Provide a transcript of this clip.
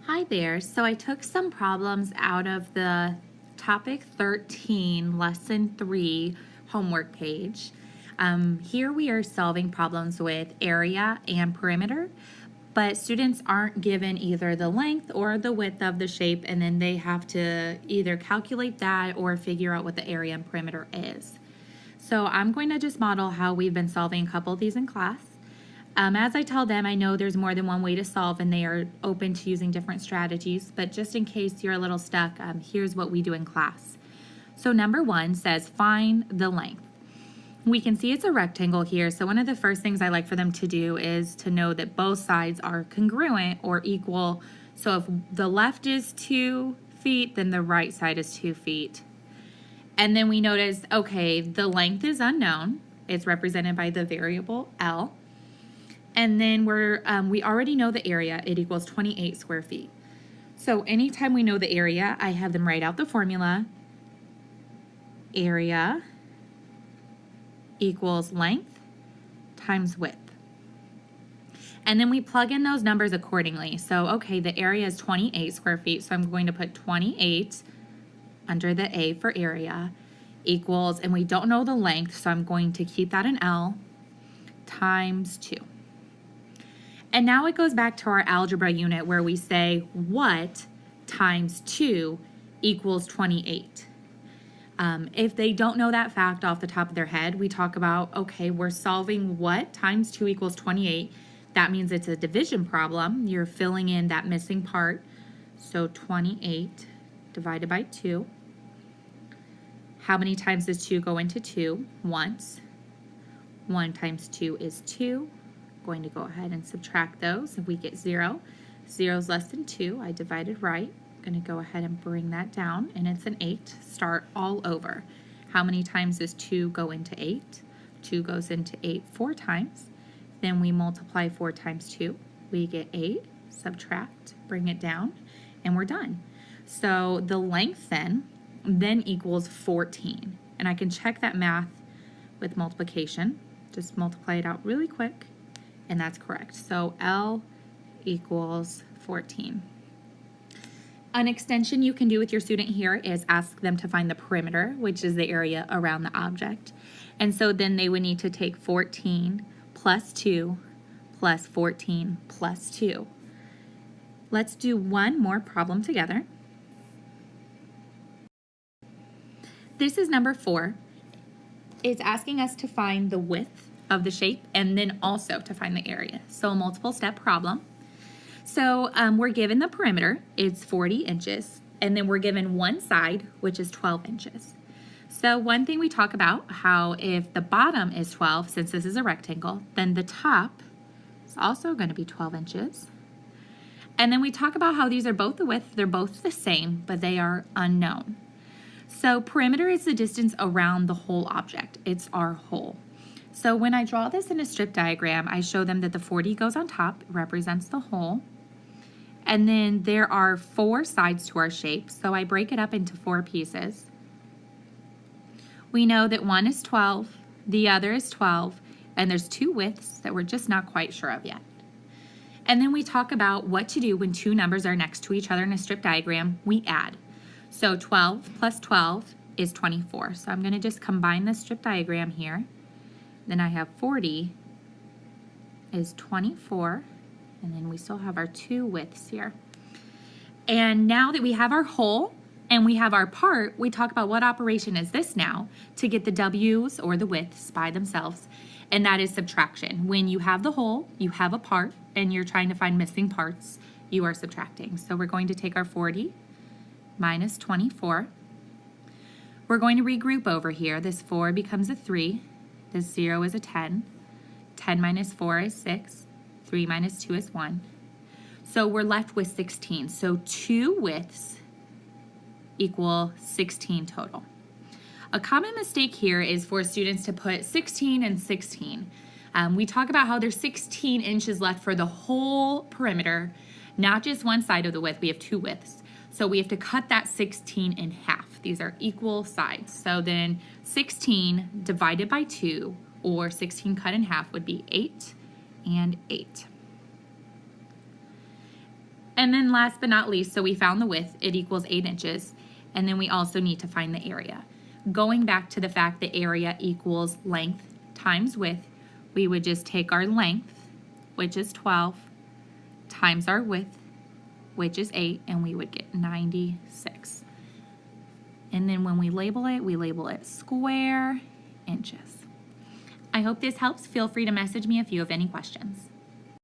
Hi there. So I took some problems out of the topic 13, lesson 3 homework page. Here we are solving problems with area and perimeter, but students aren't given either the length or the width of the shape, and then they have to either calculate that or figure out what the area and perimeter is. So I'm going to just model how we've been solving a couple of these in class. As I tell them, I know there's more than one way to solve and they are open to using different strategies, but just in case you're a little stuck, here's what we do in class. So number 1 says find the length. We can see it's a rectangle here, so one of the first things I like for them to do is to know that both sides are congruent or equal. So if the left is 2 feet, then the right side is 2 feet. And then we notice, okay, the length is unknown. It's represented by the variable L. And then we already know the area. It equals 28 square feet. So anytime we know the area, I have them write out the formula. Area equals length times width. And then we plug in those numbers accordingly. So, okay, the area is 28 square feet, so I'm going to put 28 under the A for area equals, and we don't know the length, so I'm going to keep that in L, times 2. And now it goes back to our algebra unit where we say what times 2 equals 28. If they don't know that fact off the top of their head, we talk about, okay, we're solving what times 2 equals 28. That means it's a division problem. You're filling in that missing part. So 28 divided by 2. How many times does 2 go into 2? Once. 1 times 2 is 2. Going to go ahead and subtract those. If we get 0, 0 is less than 2. I divided right. I'm going to go ahead and bring that down, and it's an 8. Start all over. How many times does 2 go into 8? 2 goes into 8 4 times. Then we multiply 4 times 2. We get 8. Subtract, bring it down, and we're done. So the length then equals 14. And I can check that math with multiplication. Just multiply it out really quick. And that's correct. So L equals 14. An extension you can do with your student here is ask them to find the perimeter, which is the area around the object. And so then they would need to take 14 plus 2 plus 14 plus 2. Let's do one more problem together. This is number 4. It's asking us to find the width of the shape and then also to find the area. So a multiple step problem. So we're given the perimeter, it's 40 inches, and then we're given one side, which is 12 inches. So one thing we talk about, how if the bottom is 12, since this is a rectangle, then the top is also going to be 12 inches. And then we talk about how these are both the width, they're both the same, but they are unknown. So perimeter is the distance around the whole object. It's our whole. So when I draw this in a strip diagram, I show them that the 40 goes on top, represents the whole. And then there are 4 sides to our shape, so I break it up into 4 pieces. We know that one is 12, the other is 12, and there's 2 widths that we're just not quite sure of yet. And then we talk about what to do when 2 numbers are next to each other in a strip diagram. We add. So 12 plus 12 is 24. So I'm going to just combine the strip diagram here. Then I have 40 is 24, and then we still have our 2 widths here. And now that we have our whole and we have our part, we talk about what operation is this now to get the W's or the widths by themselves, and that is subtraction. When you have the whole, you have a part, and you're trying to find missing parts, you are subtracting. So we're going to take our 40 minus 24. We're going to regroup over here. This 4 becomes a 3. This 0 is a 10. 10 minus 4 is 6. 3 minus 2 is 1. So we're left with 16. So 2 widths equal 16 total. A common mistake here is for students to put 16 and 16. We talk about how there's 16 inches left for the whole perimeter, not just one side of the width. We have 2 widths. So we have to cut that 16 in half. These are equal sides. So then 16 divided by 2, or 16 cut in half, would be 8 and 8. And then last but not least, so we found the width, it equals 8 inches. And then we also need to find the area. Going back to the fact that area equals length times width, we would just take our length, which is 12, times our width, which is 8, and we would get 96. And then when we label it square inches. I hope this helps. Feel free to message me if you have any questions.